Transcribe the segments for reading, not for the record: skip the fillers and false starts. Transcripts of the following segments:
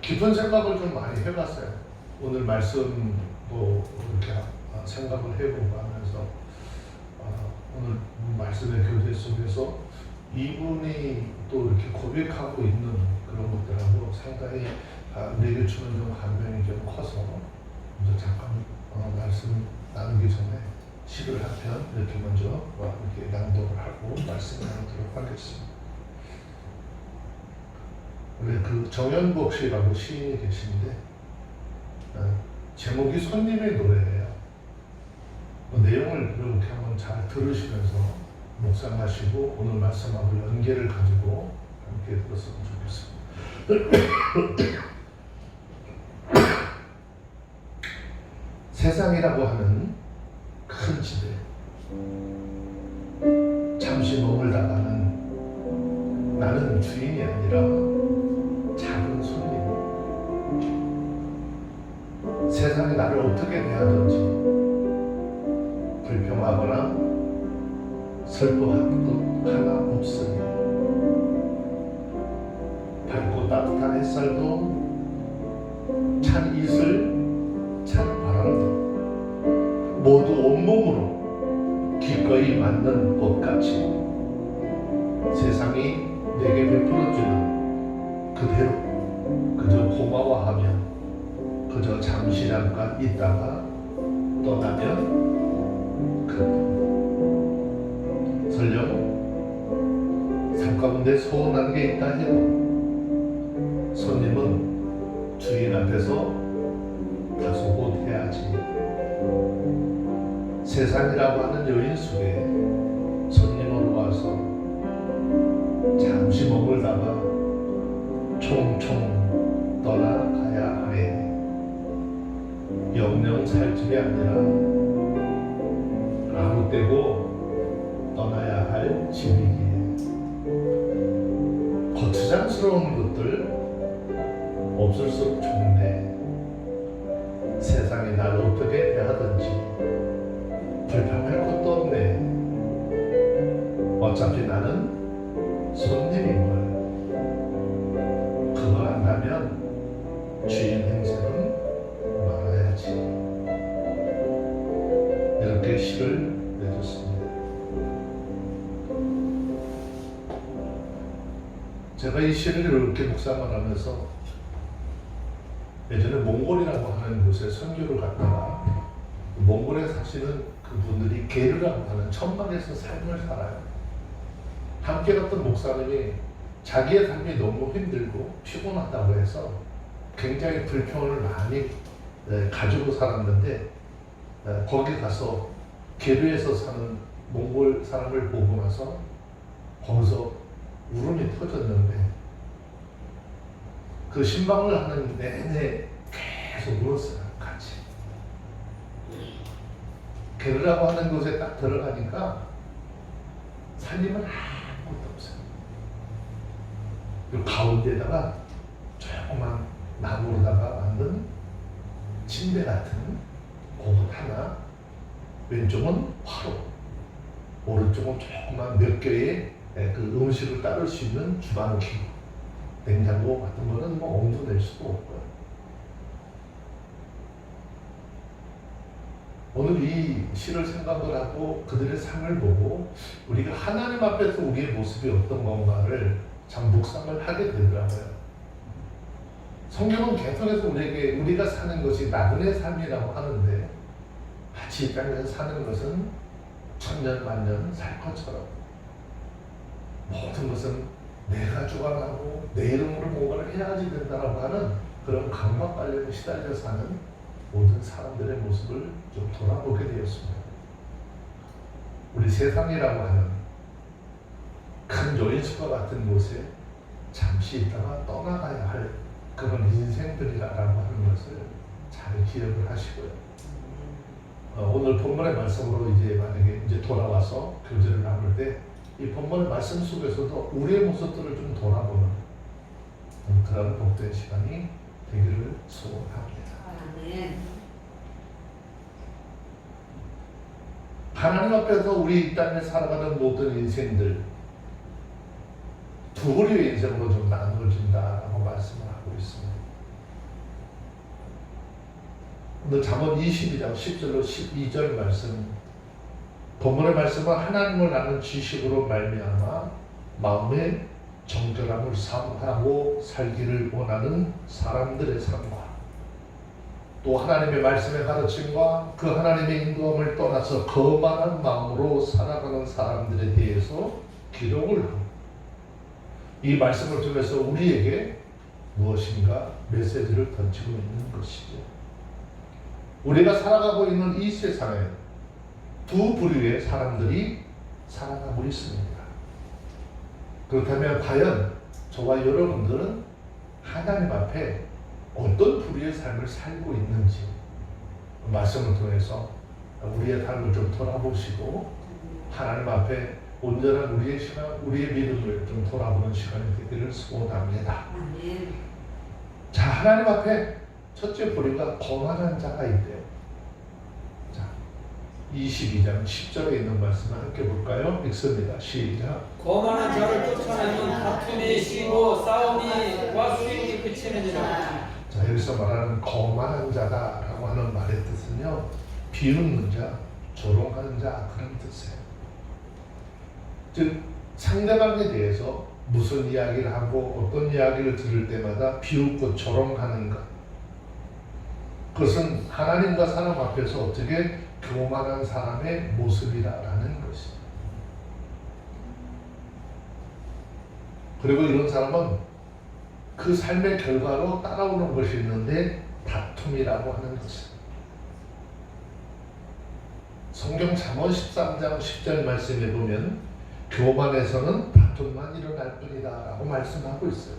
깊은 생각을 좀 많이 해봤어요. 오늘 말씀도 이렇게 생각을 해보고 하면서 오늘 말씀의 교제 속에서 이분이 또 이렇게 고백하고 있는 그런 것들하고 상당히 우리에게 주는 좀 감명이 좀 커서 먼저 잠깐 말씀 나누기 전에 시를 한 편 이렇게 먼저 이렇게 낭독을 하고 말씀 나누도록 하겠습니다. 우리 그 정연복 씨라고 시인이 계신데 제목이 손님의 노래예요. 내용을 이렇게 한번 잘 들으시면서 묵상하시고 오늘 말씀하고 연계를 가지고 함께 들었으면 좋겠습니다. 세상이라고 하는 큰 집에 잠시 머물다가는 나는 주인이 아니라 작은 손님. 세상이 나를 어떻게 대하든지 불평하거나 슬퍼할 것 하나 없으니 밝고 따뜻한 햇살도 찬 이슬 찬 바람도 모두 온몸으로 기꺼이 맞는 것 같이 세상이 내게 베풀어주는 그대로 그저 고마워하며 그저 잠시 잠깐 있다가 떠나면 그뿐. 설령 삶 가운데 서운한 게 있다 해도 손님은 주인 앞에서 다소곳해야지. 세상이라고 하는 여인 속에 손님으로 와서 잠시 머물다가 총총 떠나가야 하네. 영영 살 집이 아니라 아무 때고 떠나야 할 집이기에 거추장스러운 것들 없을수록 좋은데 세상이 날 어떻게 대하든지 불평할 것도 없네. 어차피 나는 손님인걸. 그걸 안다면 주인 행세는 말아야지. 이렇게 시를 내줬습니다. 제가 이 시를 이렇게 묵상을 하면서 예전에 몽골이라고 하는 곳에 선교를 갔다가 몽골에 사시는 그분들이 게르라고 하는 천막에서 삶을 살아요. 함께 갔던 목사님이 자기의 삶이 너무 힘들고 피곤하다고 해서 굉장히 불평을 많이 가지고 살았는데 거기 가서 게르에서 사는 몽골 사람을 보고 나서 거기서 울음이 터졌는데 그 신방을 하는 내내 계속 울었어요. 같이. 게르라고 하는 곳에 딱 들어가니까 살림은 아무것도 없어요. 그리고 가운데다가 조그만 나무로다가 만든 침대 같은 그것 하나, 왼쪽은 화로, 오른쪽은 조그만 몇 개의 그 음식을 따를 수 있는 주방기구, 냉장고 같은 거는 뭐 엄두 낼 수도 없고요. 오늘 이 시를 생각을 하고 그들의 삶을 보고 우리가 하나님 앞에서 우리의 모습이 어떤 건가를 참 묵상을 하게 되더라고요. 성경은 계속해서 우리에게 우리가 사는 것이 나그네 삶이라고 하는데 마치 이 땅에서 사는 것은 천년 만년 살 것처럼 모든 것은 내가 주관하고 내 이름으로 뭔가를 해야지 된다라고 하는 그런 강박관념에 시달려 사는 모든 사람들의 모습을 좀 돌아보게 되었습니다. 우리 세상이라고 하는 큰 여인숙과 같은 곳에 잠시 있다가 떠나가야 할 그런 인생들이라고 하는 것을 잘 기억을 하시고요. 오늘 본문의 말씀으로 이제 만약에 이제 돌아와서 교제를 나눌 때 이 본문의 말씀 속에서도 우리의 모습들을 좀 돌아보는 그런 복된 시간이 되기를 소원합니다. 하나님 앞에서 우리 이 땅에 살아가는 모든 인생들 두 부류의 인생으로 좀 나누어진다라고 말씀을 하고 있습니다. 잠언 22장 10절로 12절 말씀, 본문의 말씀은 하나님을 아는 지식으로 말미암아 마음의 정결함을 사모하고 살기를 원하는 사람들의 삶과 또 하나님의 말씀의 가르침과 그 하나님의 인도함을 떠나서 거만한 마음으로 살아가는 사람들에 대해서 기록을 하고 이 말씀을 통해서 우리에게 무엇인가 메시지를 던지고 있는 것이죠. 우리가 살아가고 있는 이 세상에 두 부류의 사람들이 살아가고 있습니다. 그렇다면 과연 저와 여러분들은 하나님 앞에 어떤 부류의 삶을 살고 있는지 말씀을 통해서 우리의 삶을 좀 돌아보시고 하나님 앞에 온전한 우리의 신앙, 우리의 믿음을 좀 돌아보는 시간이 되기를 소원합니다. 자, 하나님 앞에 첫째 부류가 거만한 자가 있대요. 자, 22장 10절에 있는 말씀을 함께 볼까요? 읽습니다. 시작. 거만한 자를 쫓아내면 다툼이 쉬고 싸움과 수익이 그치느니라. 자, 여기서 말하는 거만한 자다라고 하는 말의 뜻은요, 비웃는 자, 조롱하는 자 그런 뜻이에요. 즉 상대방에 대해서 무슨 이야기를 하고 어떤 이야기를 들을 때마다 비웃고 조롱하는 것, 그것은 하나님과 사람 앞에서 어떻게 교만한 사람의 모습이라는 것이죠. 그리고 이런 사람은 그 삶의 결과로 따라오는 것이 있는데 다툼이라고 하는 것입니다. 성경 잠언 13장 10절 말씀에 보면 교만에서는 다툼만 일어날 뿐이다 라고 말씀하고 있어요.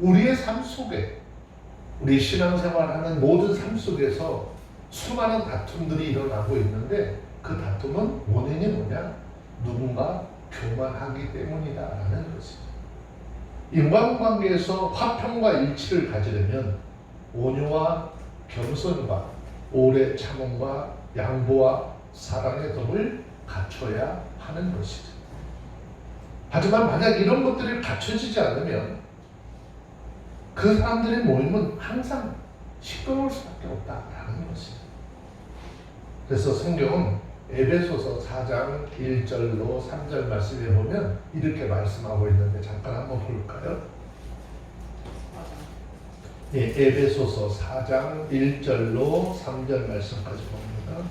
우리의 삶 속에, 우리 신앙생활하는 모든 삶 속에서 수많은 다툼들이 일어나고 있는데 그 다툼은 원인이 뭐냐? 누군가 교만하기 때문이다 라는 것이죠. 인간관계에서 화평과 일치를 가지려면 온유와 겸손과 오래 참음과 양보와 사랑의 덕을 갖춰야 하는 것이죠. 하지만 만약 이런 것들이 갖춰지지 않으면 그 사람들의 모임은 항상 시끄러울 수밖에 없다라는 것이죠. 그래서 성경은 에베소서 4장 1절로 3절 말씀에 보면 이렇게 말씀하고 있는데 잠깐 한번 볼까요? 예, 에베소서 4장 1절로 3절 말씀까지 봅니다.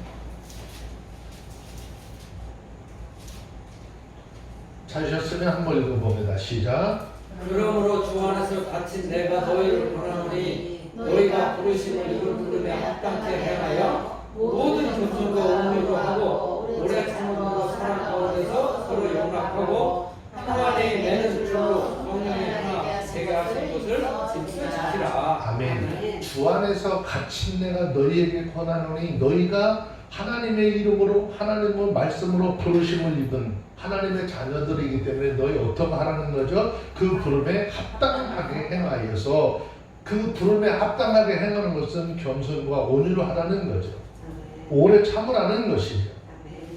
찾으셨으면 한번 읽어봅니다. 시작. 그러므로 주 안에서 갇힌 내가 너희를 권하노니 너희가 부르심을 이룬 부름에 합당케 행하여 모든 겸손과 온유로 하고 오래 참음으로 사랑 가운데서 서로 용납하고 평안에 매는 줄로 성령의 하나 되게 하신 것을 지키라. 아멘. 주 안에서 갇힌 내가 너희에게 권하노니 너희가 하나님의 이름으로 하나님의 말씀으로 부르심을 입은 하나님의 자녀들이기 때문에 너희 어떻게 하라는 거죠? 그 부름에 합당하게 행하여서 그 부름에 합당하게 행하는 것은 겸손과 온유로 하라는 거죠. 오래 참으라는 것이죠.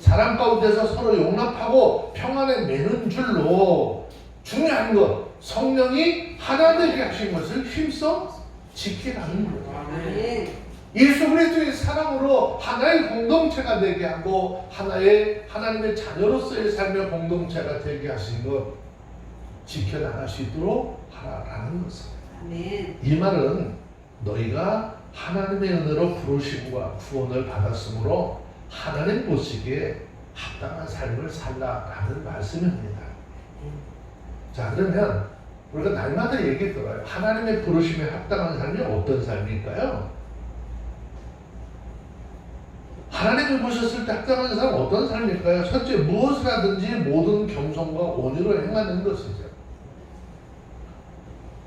사람 가운데서 서로 용납하고 평안에 매는 줄로 중요한 것 성령이 하나 되게 하신 것을 힘써 지키라는 거예요. 예수 그리스도의 사랑으로 하나의 공동체가 되게 하고 하나의 하나님의 자녀로서의 삶의 공동체가 되게 하신 것 지켜나갈 수 있도록 하라라는 것입니다. 이 말은 너희가 하나님의 은혜로 부르심과 구원을 받았으므로 하나님 보시기에 합당한 삶을 살라라는 말씀입니다. 자, 그러면 우리가 날마다 얘기 들어요. 하나님의 부르심에 합당한 삶이 어떤 삶일까요? 하나님을 보셨을 때 합당한 삶은 어떤 삶일까요? 첫째, 무엇을 하든지 모든 겸손과 온유로 행하는 것이죠.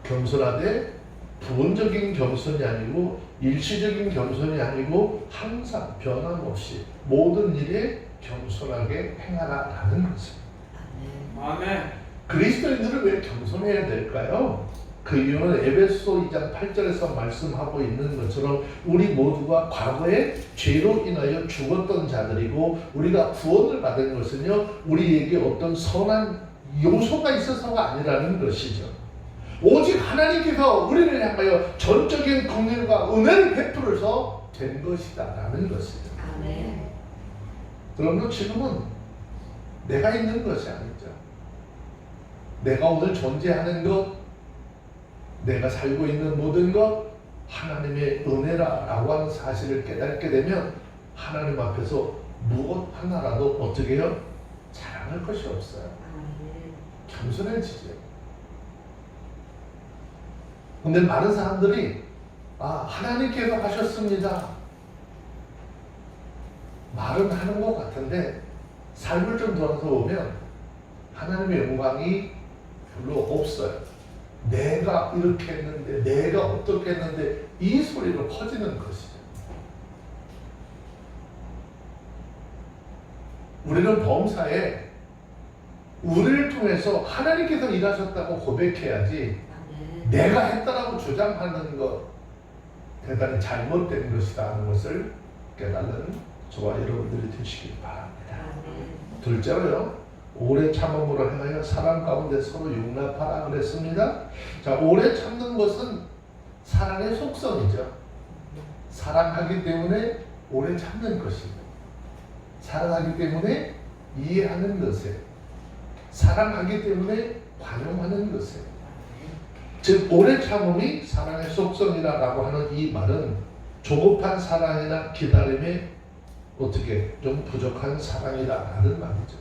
겸손하되 부분적인 겸손이 아니고 일시적인 겸손이 아니고 항상 변함없이 모든 일에 겸손하게 행하라라는 것입니다. 아멘. 그리스도인들은 왜 겸손해야 될까요? 그 이유는 에베소 2장 8절에서 말씀하고 있는 것처럼 우리 모두가 과거에 죄로 인하여 죽었던 자들이고 우리가 구원을 받은 것은요 우리에게 어떤 선한 요소가 있어서가 아니라는 것이죠. 오직 하나님께서 우리를 향하여 전적인 긍휼과 은혜를 베풀어서 된 것이다라는 것이죠. 아멘. 그러므로 지금은 내가 있는 것이 아니죠. 내가 오늘 존재하는 것, 내가 살고 있는 모든 것 하나님의 은혜라고 하는 사실을 깨닫게 되면 하나님 앞에서 무엇 하나라도 어떻게 해요? 자랑할 것이 없어요. 아멘. 겸손해지죠. 근데 많은 사람들이 하나님께서 하셨습니다 말은 하는 것 같은데 삶을 좀 돌아서 보면 하나님의 영광이 별로 없어요. 내가 이렇게 했는데 내가 어떻게 했는데 이 소리로 커지는 것이죠. 우리는 범사에 우리를 통해서 하나님께서 일하셨다고 고백해야지 아멘. 내가 했다라고 주장하는 것 대단히 잘못된 것이다 하는 것을 깨닫는 저와 여러분들이 되시길 바랍니다. 아멘. 둘째로요, 오래 참음으로 행하여 사랑 가운데 서로 용납하라 그랬습니다. 자, 오래 참는 것은 사랑의 속성이죠. 사랑하기 때문에 오래 참는 것입니다. 사랑하기 때문에 이해하는 것에, 사랑하기 때문에 관용하는 것에, 즉 오래 참음이 사랑의 속성이라고 하는 이 말은 조급한 사랑이나 기다림에 어떻게 좀 부족한 사랑이라는 말이죠.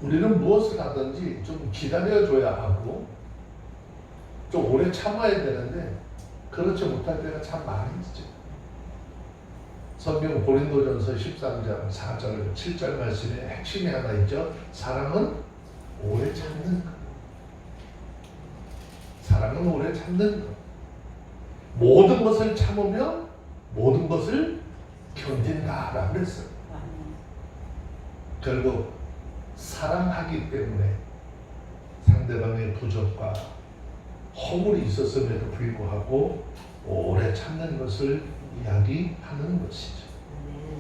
우리는 무엇을 하든지 좀 기다려줘야 하고 좀 오래 참아야 되는데 그렇지 못할 때가 참 많이 있죠. 성경 고린도전서 13장 4절 7절 말씀에 핵심이 하나 있죠. 사랑은 오래 참는 것. 사랑은 오래 참는 것. 모든 것을 참으며 모든 것을 견딘다라고 그랬어요. 결국 사랑하기 때문에 상대방의 부족과 허물이 있었음에도 불구하고 오래 참는 것을 이야기하는 것이죠.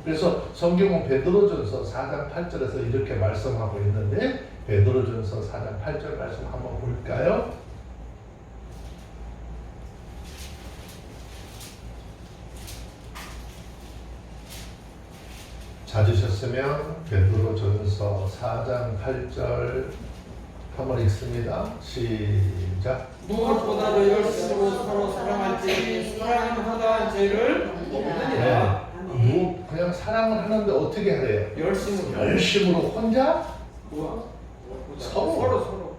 그래서 성경은 베드로전서 4장 8절에서 이렇게 말씀하고 있는데 베드로전서 4장 8절 말씀 한번 볼까요? 찾으셨으면 베드로전서 4장 8절 한번 읽습니다. 시작. 무엇보다도 열심으로 서로 사랑할지니 사랑은 허다한 죄를 없느니라. 그냥 사랑을 하는데 어떻게 하래요? 열심으로 혼자? 서로.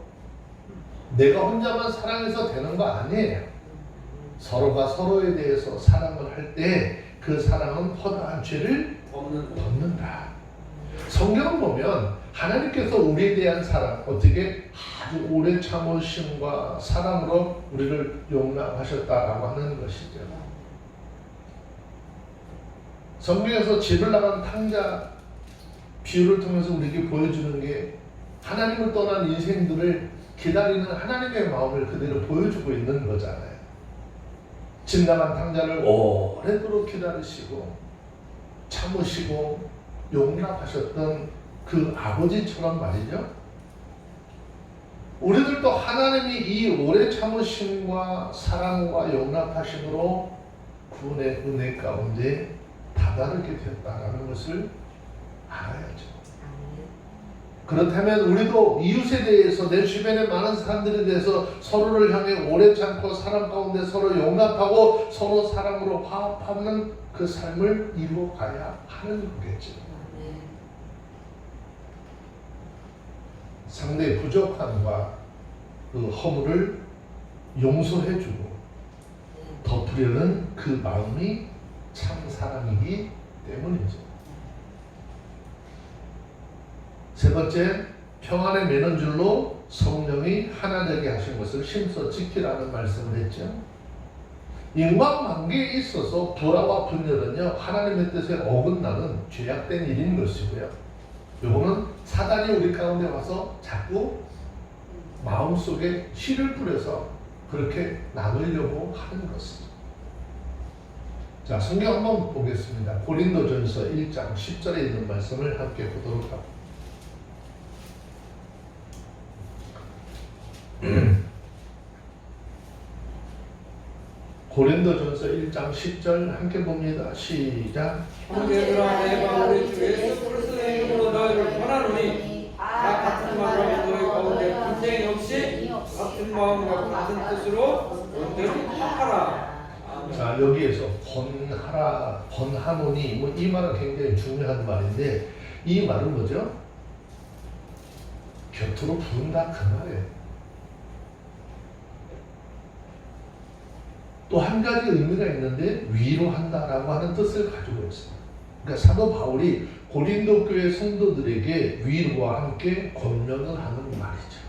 내가 혼자만 사랑해서 되는 거 아니에요. 서로가 서로에 대해서 사랑을 할 때 그 사랑은 허다한 죄를 덮는다. 성경을 보면 하나님께서 우리에 대한 사랑, 어떻게 아주 오래 참으심과 사랑으로 우리를 용납하셨다라고 하는 것이죠. 성경에서 집을 나간 탕자 비유를 통해서 우리에게 보여주는 게 하나님을 떠난 인생들을 기다리는 하나님의 마음을 그대로 보여주고 있는 거잖아요. 집 나간 탕자를 오래도록 기다리시고 참으시고 용납하셨던 그 아버지처럼 말이죠. 우리들도 하나님이 이 오래 참으심과 사랑과 용납하심으로 구원의 은혜 가운데 다다르게 되었다는 것을 알아야죠. 그렇다면 우리도 이웃에 대해서 내 주변의 많은 사람들에 대해서 서로를 향해 오래 참고 사랑 가운데 서로 용납하고 서로 사랑으로 화합하는 그 삶을 이루어가야 하는 거겠죠. 상대의 부족함과 그 허물을 용서해주고 덮으려는 그 마음이 참 사랑이기 때문이죠. 세 번째, 평안에 매는 줄로 성령이 하나 되게 하신 것을 심써 지키라는 말씀을 했죠. 인간관계에 있어서 불화와 분열은요, 하나님의 뜻에 어긋나는 죄악된 일인 것이고요. 요거는 사단이 우리 가운데 와서 자꾸 마음속에 씨를 뿌려서 그렇게 나누려고 하는 것이죠. 자, 성경 한번 보겠습니다. 고린도전서 1장 10절에 있는 말씀을 함께 보도록 고린도전서 1장 10절 함께 봅니다. 시작. 형제들아 내가 우리 주 예수 그리스도의 이름으로 너희를 권하노니 다 같은 말로 너희 가운데 분쟁이 없이 같은 마음과 같은 뜻으로 온전히 합하라. 자, 여기에서 번하라, 번하노니 뭐 이 말은 굉장히 중요한 말인데 이 말은 뭐죠? 곁으로 부른다 그 말이에요. 또 한 가지 의미가 있는데 위로한다라고 하는 뜻을 가지고 있습니다. 그러니까 사도 바울이 고린도 교회 성도들에게 위로와 함께 권면을 하는 말이죠.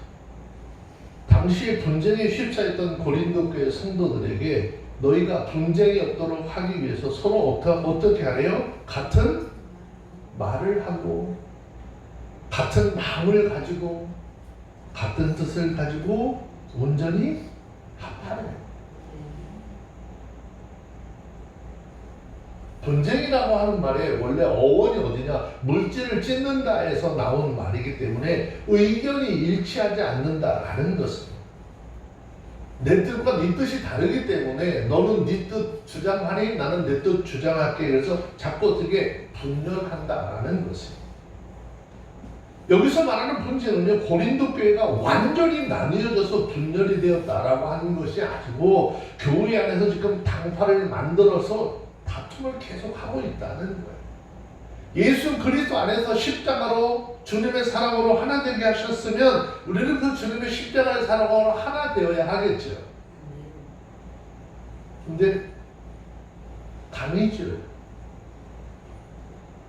당시에 분쟁에 휩싸였던 고린도 교회 성도들에게 너희가 분쟁이 없도록 하기 위해서 서로 어떻게 하래요? 같은 말을 하고 같은 마음을 가지고 같은 뜻을 가지고 온전히 합하래요. 분쟁이라고 하는 말에 원래 어원이 어디냐? 물질을 찢는다에서 나온 말이기 때문에 의견이 일치하지 않는다라는 것입니다. 내 뜻과 네 뜻이 다르기 때문에 너는 네 뜻 주장하니 나는 내 뜻 주장할게. 그래서 자꾸 어떻게 분열한다라는 것입니다. 여기서 말하는 분쟁은요, 고린도 교회가 완전히 나뉘어져서 분열이 되었다라고 하는 것이 아니고 교회 안에서 지금 당파를 만들어서 다툼을 계속 하고 있다는 거예요. 예수 그리스도 안에서 십자가로 주님의 사랑으로 하나 되게 하셨으면 우리는 그 주님의 십자가의 사랑으로 하나 되어야 하겠죠. 근데 당이죠.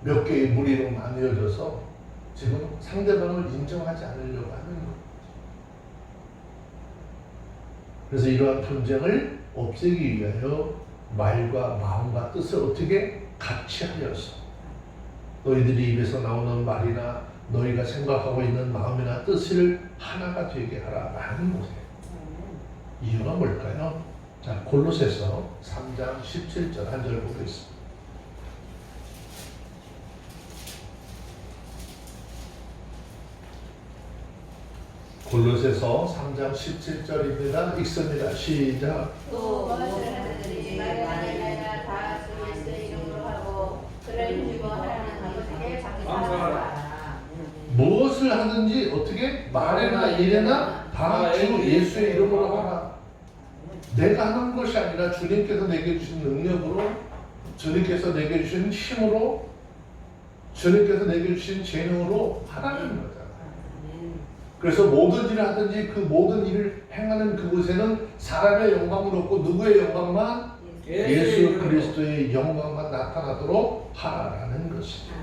몇 개의 무리로 나뉘어져서 지금 상대방을 인정하지 않으려고 하는 거예요. 그래서 이러한 분쟁을 없애기 위하여 말과 마음과 뜻을 어떻게 같이 하여서 너희들이 입에서 나오는 말이나 너희가 생각하고 있는 마음이나 뜻을 하나가 되게 하라라는 거예요. 이유가 뭘까요? 자, 골로새서 3장 17절 한 절 보겠습니다. 골로새서 3장 17절입니다. 읽습니다. 시작. 또 무엇을 하든지 말이나 다 주 예수의 이름으로 하고 그를 힘주고 하라는 아버지께 감사하라. 무엇을 하든지 어떻게 말이나 일이나 다 주 예수의 이름으로 하라. 내가 하는 것이 아니라 주님께서 내게 주신 능력으로, 주님께서 내게 주신 힘으로, 주님께서 내게 주신 재능으로 하라는 거잖아. 그래서 모든 일을 하든지 그 모든 일을 행하는 그곳에는 사람의 영광을 얻고 누구의 영광만? 예수 그리스도의 영광만 나타나도록 하라는 것입니다.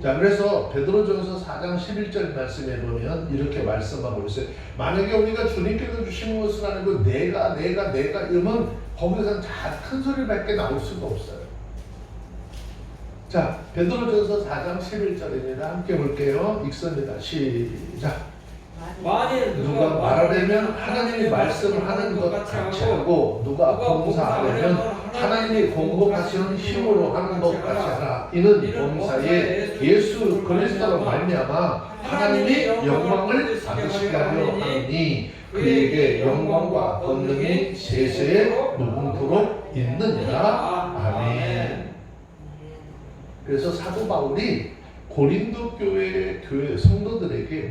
자, 그래서 베드로전서 4장 11절 말씀에 보면 이렇게 말씀하고 있어요. 만약에 우리가 주님께서 주신 것을 아니고 내가 이러면 거기서는 큰 소리밖에 나올 수가 없어요. 자, 베드로전서 4장 11절입니다. 함께 볼게요. 읽습니다. 시작. 만일 누가 말하려면 하나님이 말씀을 하는 것 같이 하고 누가 봉사하려면 하나님이 공급하시는 힘으로 하는 것 같이 하라. 이는 봉사에 예수 그리스도로 말미암아 하나님이 영광을 받으시게 하려 하니 그에게 영광과 권능이 세세에 무궁토록 있느니라. 아멘. 그래서 사도 바울이 고린도 교회 성도들에게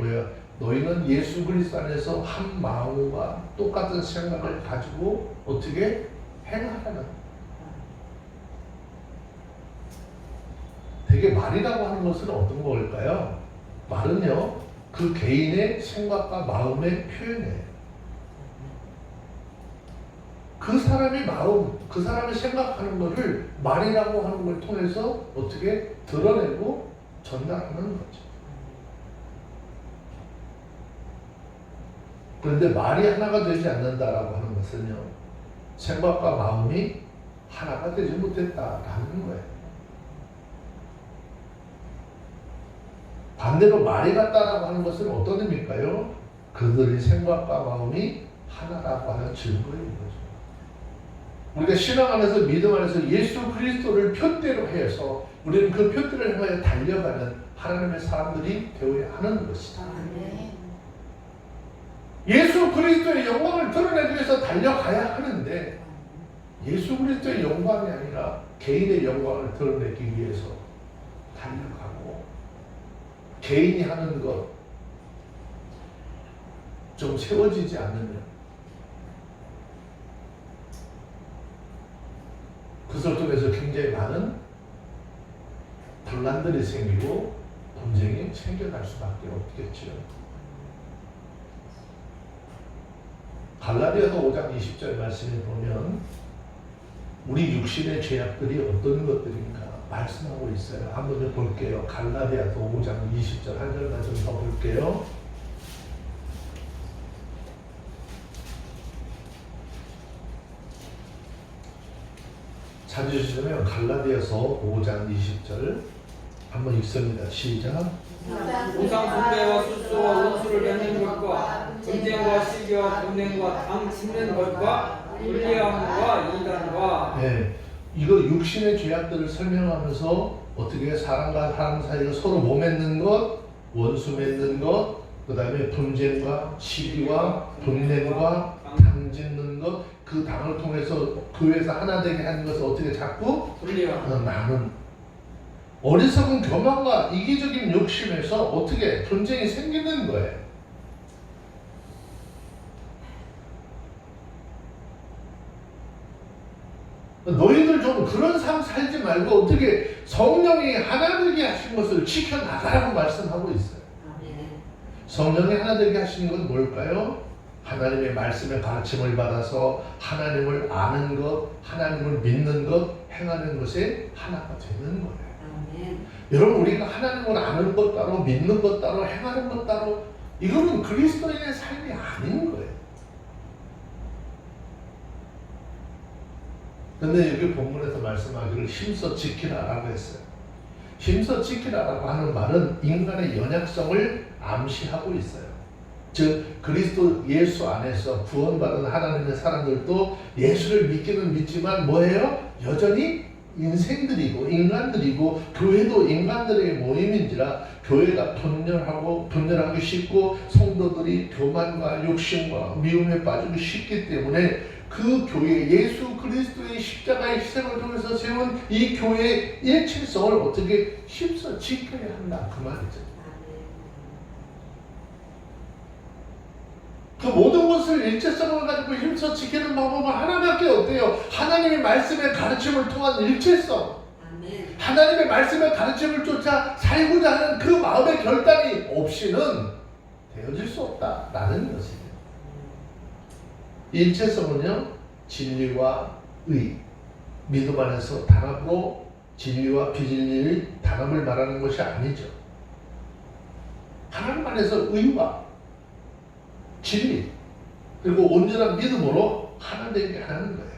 너희는 예수 그리스도 안에서 한 마음과 똑같은 생각을 가지고 어떻게 행하라는. 되게 말이라고 하는 것은 어떤 걸까요? 말은요, 그 개인의 생각과 마음의 표현이에요. 그 사람의 마음, 그 사람이 생각하는 것을 말이라고 하는 걸 통해서 어떻게 드러내고 전달하는 거죠. 그런데 말이 하나가 되지 않는다라고 하는 것은요, 생각과 마음이 하나가 되지 못했다라는 거예요. 반대로 말이 같다라고 하는 것은 어떤 의미일까요? 그들의 생각과 마음이 하나라고 하는 증거인 거죠. 우리가 신앙 안에서 믿음 안에서 예수 그리스도를 표대로 해서 우리는 그 표대를 향하여 달려가는 하나님의 사람들이 되어야 하는 것이다. 예수 그리스도의 영광을 드러내기 위해서 달려가야 하는데 예수 그리스도의 영광이 아니라 개인의 영광을 드러내기 위해서 달려가고 개인이 하는 것 좀 세워지지 않으면 그것을 통해서 굉장히 많은 분란들이 생기고 분쟁이 생겨날 수밖에 없겠죠. 갈라디아서 5장 20절 말씀에 보면 우리 육신의 죄악들이 어떤 것들인가 말씀하고 있어요. 한번 볼게요. 갈라디아서 5장 20절 한 절만 좀 더 볼게요. 찾으시면 갈라디아서 5장 20절 한번 읽습니다. 시작. 우상 숭배와 술수와 원수를 맺는 것과 분쟁과 시기와 분쟁과 당 짓는 것과 불리함과 이단과 네, 이거 육신의 죄악들을 설명하면서 어떻게 사람과 사람 사이가 서로 못 맺는 것, 원수 맺는 것, 그 다음에 분쟁과 시기와 분냄과 당 짓는 것, 그 당을 통해서 교회에서 하나 되게 하는 것을 어떻게 자꾸 불리함. 나는 어리석은 교만과 이기적인 욕심에서 어떻게 분쟁이 생기는 거예요. 너희들 좀 그런 삶 살지 말고 어떻게 성령이 하나 되게 하신 것을 지켜나가라고 말씀하고 있어요. 성령이 하나 되게 하시는 건 뭘까요? 하나님의 말씀의 가르침을 받아서 하나님을 아는 것, 하나님을 믿는 것, 행하는 것에 하나가 되는 거예요. 여러분, 우리가 하나님을 아는 것 따로, 믿는 것 따로, 행하는 것 따로, 이거는 그리스도인의 삶이 아닌 거예요. 근데 여기 본문에서 말씀하기를 힘써 지키라라고 했어요. 힘써 지키라라고 하는 말은 인간의 연약성을 암시하고 있어요. 즉 그리스도 예수 안에서 구원받은 하나님의 사람들도 예수를 믿기는 믿지만 뭐예요? 여전히 인생들이고 인간들이고 교회도 인간들의 모임인지라 교회가 분열하기 쉽고 성도들이 교만과 욕심과 미움에 빠지기 쉽기 때문에 그 교회 예수 그리스도의 십자가의 희생을 통해서 세운 이 교회의 일체성을 어떻게 힘써 지켜야 한다 그 말이죠. 그 모든 것을 일체성을 가지고 힘써 지키는 방법은 하나밖에 없대요. 하나님의 말씀의 가르침을 통한 일체성. 하나님의 말씀의 가르침을 쫓아 살고자 하는 그 마음의 결단이 없이는 되어질 수 없다라는 것이에요. 일체성은요, 진리와 의, 믿음 안에서 단합으로 진리와 비진리의 단합을 말하는 것이 아니죠. 하나님 안에서 의와 진리 그리고 온전한 믿음으로 하나 되게 하는 거예요.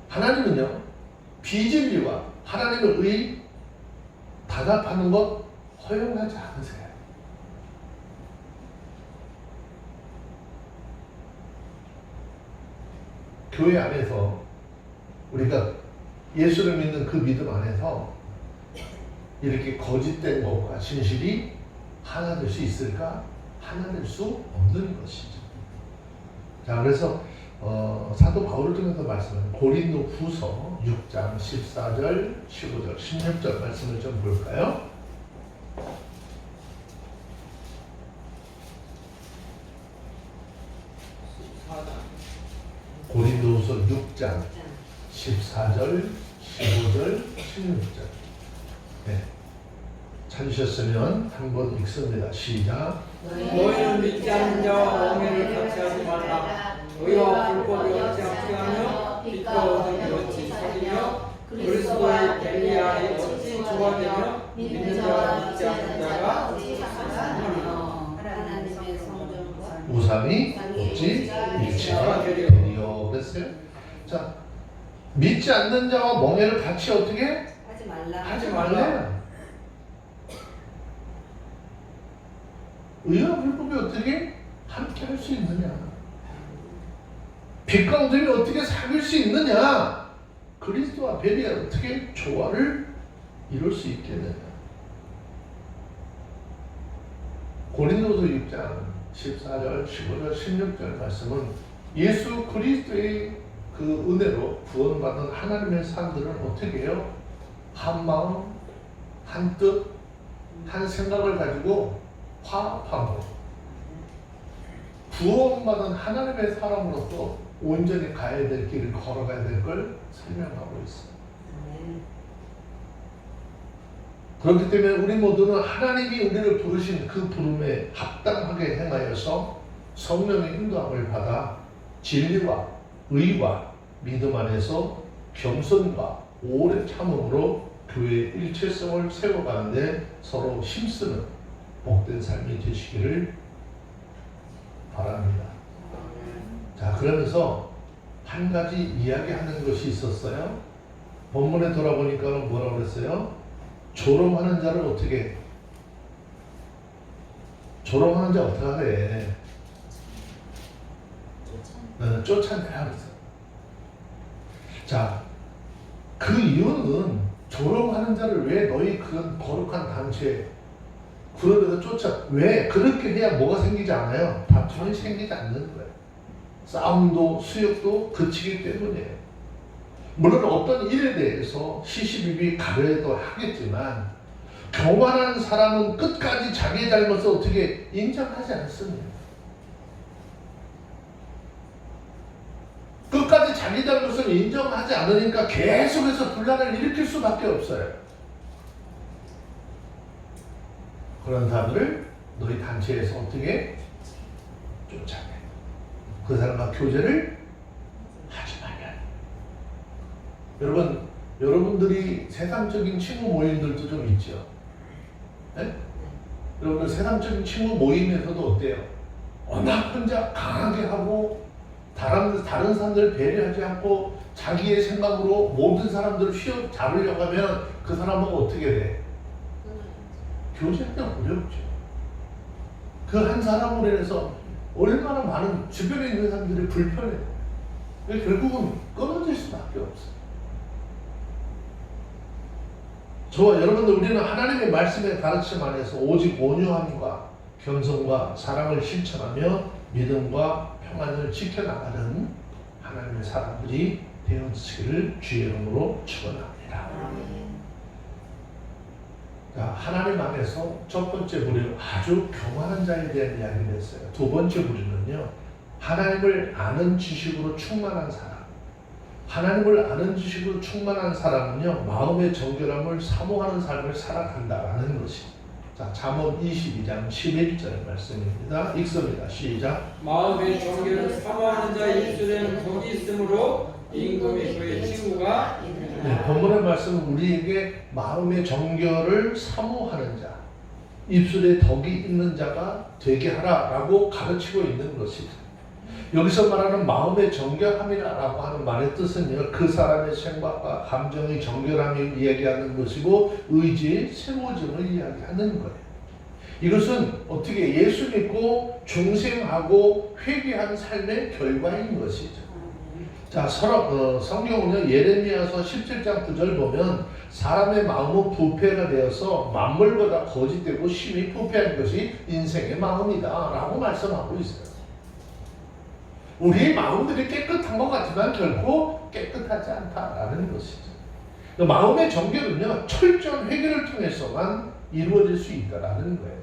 하나님은요 비진리와 하나님의 의 단합하는 것 허용하지 않으세요. 교회 안에서 우리가 예수를 믿는 그 믿음 안에서 이렇게 거짓된 것과 진실이 하나 될 수 있을까? 하나 될 수 없는 것이죠. 자, 그래서 사도 바울을 통해서 말씀하는 고린도 후서 6장 14절, 15절, 16절 말씀을 좀 볼까요? 고린도후서 6장 14절, 15절, 16절. 네. 찾으셨으면 한번 읽습니다. 시작. 너희는 믿지 않는 자와 멍에를 같이 하지 말라. 너희와 불법이 어찌 합치하며 빛과 어둠이 어찌 사귀며 그리스도의 벨리아에 어찌 조화되며 믿는 자와 믿지 않는 자가 어찌 상하며 하나님의 성전과 우상이 어찌 일체가 되리요 그랬어요. 자, 믿지 않는 자와 멍에를 같이 어떻게 하지 말라. 의와 불법이 어떻게 함께 할 수 있느냐? 빛과 어둠이 어떻게 사귈 수 있느냐? 그리스도와 벨리가 어떻게 조화를 이룰 수 있겠느냐? 고린도서 6장 14절, 15절, 16절 말씀은 예수 그리스도의 그 은혜로 구원받은 하나님의 사람들은 어떻게 해요? 한 마음, 한 뜻, 한 생각을 가지고 화합하고 구원받은 하나님의 사람으로서 온전히 가야 될 길을 걸어가야 될 걸 설명하고 있어요. 그렇기 때문에 우리 모두는 하나님이 우리를 부르신 그 부름에 합당하게 행하여서 성령의 인도함을 받아 진리와 의와 믿음 안에서 겸손과 오래 참음으로 교회의 일체성을 세워가는데 서로 힘쓰는 복된 삶이 되시기를 바랍니다. 자, 그러면서 한 가지 이야기하는 것이 있었어요. 본문에 돌아보니까 뭐라고 그랬어요? 조롱하는 자를 어떻게, 조롱하는 자 어떻게 하래? 쫓아내라 그랬어요. 자, 그 이유는 조롱하는 자를 왜 너희 그런 거룩한 단체에 그런 데서 쫓아, 왜? 그렇게 해야 뭐가 생기지 않아요? 다툼이 생기지 않는 거예요. 싸움도 수욕도 그치기 때문이에요. 물론 어떤 일에 대해서 시시비비 가려도 하겠지만 교만한 사람은 끝까지 자기의 잘못을 어떻게 인정하지 않습니다. 끝까지 자기 잘못을 인정하지 않으니까 계속해서 분란을 일으킬 수밖에 없어요. 그런 사람들을 너희 단체에서 어떻게 쫓아내. 그 사람과 교제를 하지 말라. 여러분들이 세상적인 친구 모임들도 좀 있죠. 네? 여러분들 세상적인 친구 모임에서도 어때요? 워낙 혼자 강하게 하고 다른 사람들을 배려하지 않고 자기의 생각으로 모든 사람들을 휘어잡으려고 하면 그 사람은 어떻게 돼? 교제하기가 어렵죠. 그 한 사람으로 인해서 얼마나 많은 주변에 있는 사람들이 불편해요. 결국은 끊어질 수밖에 없어요. 저와 여러분들, 우리는 하나님의 말씀의 가르침 안에서 오직 온유함과 겸손과 사랑을 실천하며 믿음과 평안을 지켜나가는 하나님의 사람들이 되어지기를 주의 이름으로 축원합니다. 자, 하나님 안에서 첫 번째 부류는 아주 교만한 자에 대한 이야기를 했어요. 두 번째 부류는요, 하나님을 아는 지식으로 충만한 사람. 하나님을 아는 지식으로 충만한 사람은요, 마음의 정결함을 사모하는 삶을 살아간다라는 것입니다. 자, 잠언 22장 11절 말씀입니다. 읽습니다. 시작. 마음의 정결을 사모하는 자 입술에는 복이 있으므로 임금이 그의 친구가 네, 본문의 말씀은 우리에게 마음의 정결을 사모하는 자, 입술에 덕이 있는 자가 되게 하라라고 가르치고 있는 것입니다. 여기서 말하는 마음의 정결함이라고 하는 말의 뜻은요, 그 사람의 생각과 감정의 정결함을 이야기하는 것이고 의지의 세워짐을 이야기하는 거예요. 이것은 어떻게 예수 믿고 중생하고 회개한 삶의 결과인 것이죠. 자, 성경은요, 예레미야서 17장 9절 보면 사람의 마음은 부패가 되어서 만물보다 거짓되고 심히 부패한 것이 인생의 마음이다 라고 말씀하고 있어요. 우리의 마음들이 깨끗한 것 같지만 결코 깨끗하지 않다라는 것이죠. 마음의 정결은요, 철저한 회개를 통해서만 이루어질 수 있다라는 거예요.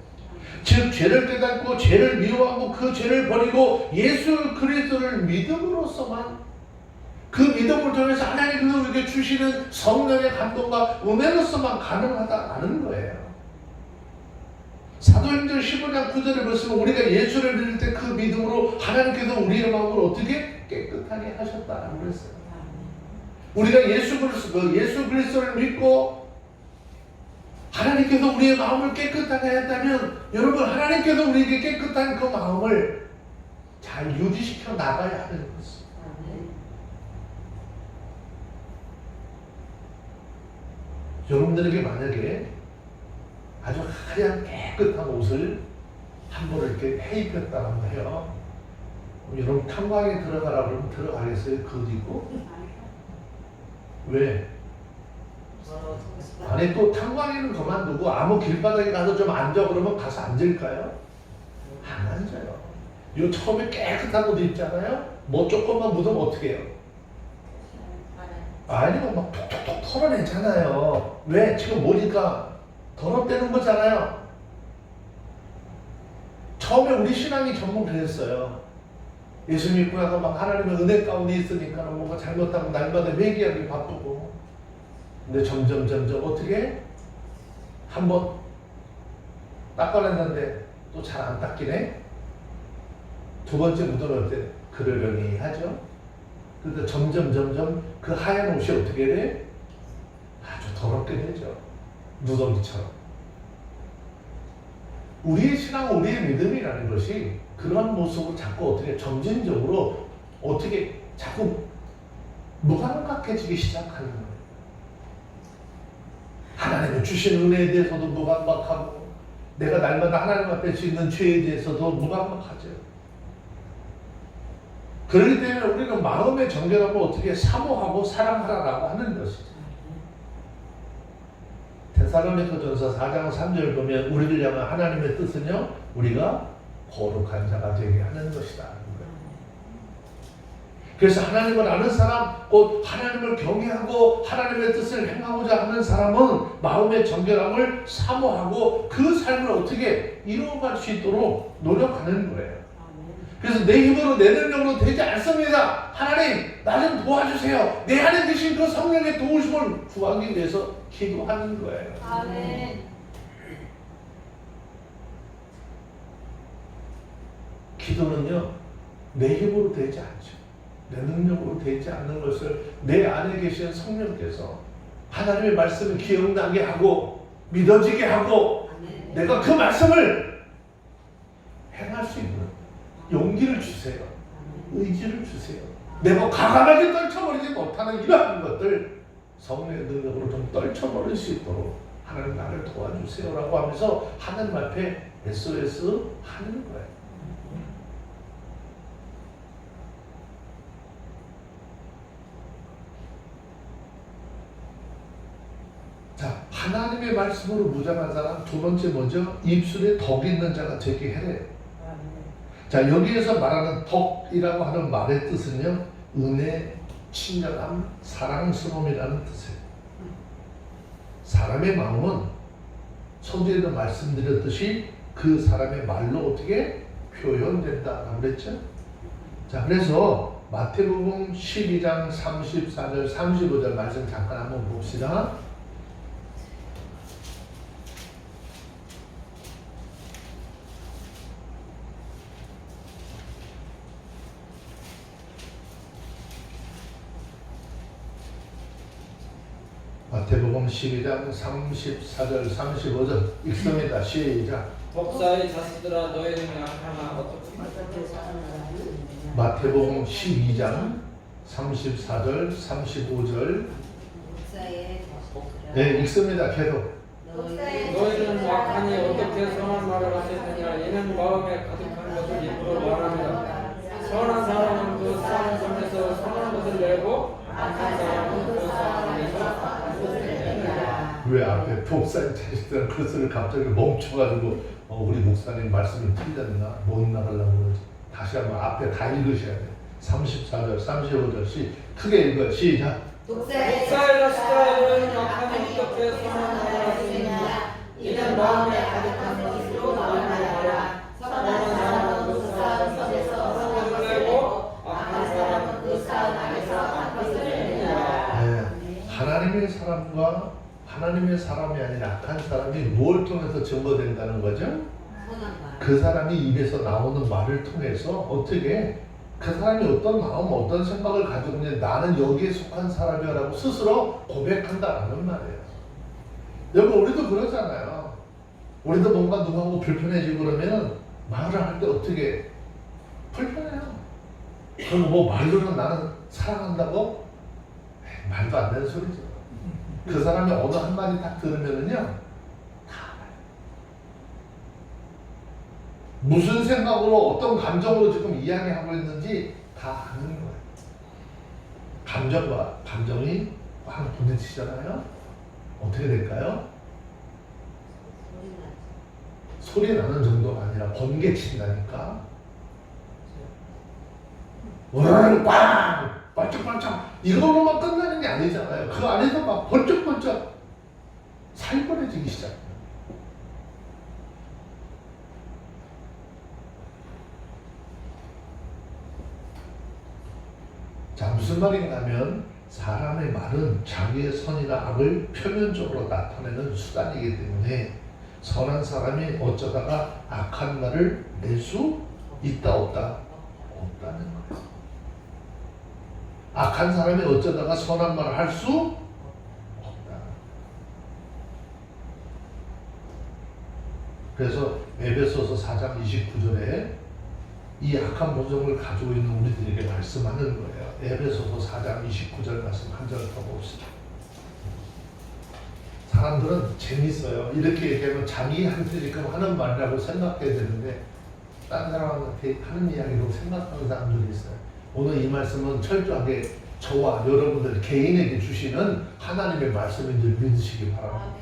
즉, 죄를 깨닫고 죄를 미워하고 그 죄를 버리고 예수 그리스도를 믿음으로써만, 그 믿음을 통해서 하나님께서 우리에게 주시는 성령의 감동과 은혜로서만 가능하다라는 거예요. 사도행전 15장 9절에 보시면 우리가 예수를 믿을 때 그 믿음으로 하나님께서 우리의 마음을 어떻게 깨끗하게 하셨다라고 그랬어요. 우리가 예수 그리스도를 믿고 하나님께서 우리의 마음을 깨끗하게 했다면, 여러분, 하나님께서 우리에게 깨끗한 그 마음을 잘 유지시켜 나가야 하는 것입니다. 여러분들에게 만약에 아주 하얀 깨끗한 옷을 한 벌 이렇게 해입혔다고 해요. 여러분, 탄광에 들어가라고 그러면 들어가겠어요? 그리고 왜? 아니, 또 탄광에는 그만두고 아무 길바닥에 가서 좀 앉아 그러면 가서 앉을까요? 안 앉아요. 요 처음에 깨끗한 옷 입잖아요. 뭐 조금만 묻으면 어떻게 해요? 아니면 막 톡톡톡 털어내잖아요. 왜? 지금 뭐니까 더럽다는 거잖아요. 처음에 우리 신앙이 전부 그랬어요. 예수 믿고 나서 막 하나님의 은혜 가운데 있으니까 뭔가 잘못하면 날마다 회개하기 바쁘고. 근데 점점 어떻게? 한번 닦아냈는데 또 잘 안 닦이네? 두 번째 묻어놓을 때 그러려니 하죠. 그러다 점점 그 하얀 옷이 어떻게 돼? 아주 더럽게 되죠. 누더기처럼. 우리의 신앙, 우리의 믿음이라는 것이 그런 모습으로 자꾸 어떻게 점진적으로 어떻게 자꾸 무감각해지기 시작하는 거예요. 하나님의 주신 은혜에 대해서도 무감각하고 내가 날마다 하나님 앞에 짓는 죄에 대해서도 무감각하죠. 그렇기 때문에 우리는 마음의 정결함을 어떻게 사모하고 사랑하라라고 하는 것이죠. 데살로니가전서 4장 3절 보면 우리를 향한 하나님의 뜻은요, 우리가 거룩한 자가 되게 하는 것이다. 그래서 하나님을 아는 사람, 곧 하나님을 경외하고 하나님의 뜻을 행하고자 하는 사람은 마음의 정결함을 사모하고 그 삶을 어떻게 이루어갈 수 있도록 노력하는 거예요. 그래서 내 힘으로 내 능력으로 되지 않습니다. 하나님, 나 좀 도와주세요. 내 안에 계신 그 성령의 도우심을 구하기 위해서 기도하는 거예요. 아멘. 기도는요, 내 힘으로 되지 않죠. 내 능력으로 되지 않는 것을 내 안에 계신 성령께서 하나님의 말씀을 기억나게 하고 믿어지게 하고 내가 그 말씀을 행할 수 있는 용기를 주세요. 의지를 주세요. 내가 과감하게 떨쳐버리지 못하는 이러한 것들 성령의 능력으로 좀 떨쳐버릴 수 있도록 하나님 나를 도와주세요 라고 하면서 하나님 앞에 SOS 하는 거예요. 자, 하나님의 말씀으로 무장한 사람 두 번째 먼저 입술에 덕 있는 자가 되게 해래요. 자, 여기에서 말하는 덕이라고 하는 말의 뜻은요, 은혜, 친절함, 사랑스러움이라는 뜻이에요. 사람의 마음은 서두에도 말씀드렸듯이 그 사람의 말로 어떻게 표현된다라고 그랬죠? 자, 그래서 마태복음 12장 34절 35절 말씀 잠깐 한번 봅시다. 마태복음 12장 34절 35절 읽습니다. 시작. 독사의 자식들아 너희는 약하나 어떻게 마태복음 12장 34절 35절 네, 읽습니다. 계속. 너희는 약하니 어떻게 선한 말을 하겠느냐 이는 마음에 가득한 것을 입으로 말합니다. 선한 사람은 그 선한 손에서 선한 것을 내고 악한 사람은 그 선한 손에서 악한 것을 내느니라. 왜 앞에 목사님 자식들은 그것을 갑자기 멈춰가지고 우리 목사님 말씀이 틀렸나? 못 나가려고 그러지. 다시 한번 앞에 다 읽으셔야 돼. 34절 35절 크게 읽어요. 시작. 독사의 자식들아 너희는 약하니 어떻게 선한 말을 하겠느냐 이는 마음에 가득한 것으로 말하라. 선한 사람은 그 선한 손에서 선한 것을 내고 악한 사람은 그 선한 안에서 악한 것을 내느니라. 네, 하나님의 사람과 하나님의 사람이 아닌 악한 사람이 뭘 통해서 증거된다는 거죠? 그 사람이 입에서 나오는 말을 통해서 어떻게 그 사람이 어떤 마음, 어떤 생각을 가지고 있는지 나는 여기에 속한 사람이야 라고 스스로 고백한다라는 말이에요. 여러분 우리도 그러잖아요. 우리도 뭔가 누구하고 불편해지고 그러면 말을 할 때 어떻게 불편해요. 그럼 뭐 말로는 나는 사랑한다고? 에이, 말도 안 되는 소리죠. 그 사람이 어느 한마디 딱 들으면은요 다 알아요. 무슨 생각으로 어떤 감정으로 지금 이야기하고 있는지 다 아는 거예요. 감정과 감정이 막 부딪히잖아요. 어떻게 될까요? 소리 나는 정도가 아니라 번개친다니까. 빵! 반짝반짝 이걸로만 끝나는 게 아니잖아요. 그 안에서 막 번쩍번쩍 살벌해지기 시작해요. 자, 무슨 말인가 하면 사람의 말은 자기의 선이나 악을 표면적으로 나타내는 수단이기 때문에 선한 사람이 어쩌다가 악한 말을 낼 수 있다 없다? 없다는 거예요. 악한 사람이 어쩌다가 선한 말을 할 수 없다. 그래서 에베소서 4장 29절에 이 악한 본성을 가지고 있는 우리들에게 말씀하는 거예요. 에베소서 4장 29절 말씀 한 절 더 봅시다. 사람들은 재밌어요. 이렇게 얘기하면 자기한테 지금 하는 말이라고 생각해야 되는데 다른 사람한테 하는 이야기로 생각하는 사람들이 있어요. 오늘 이 말씀은 철저하게 저와 여러분들 개인에게 주시는 하나님의 말씀인 줄 믿으시기 바랍니다.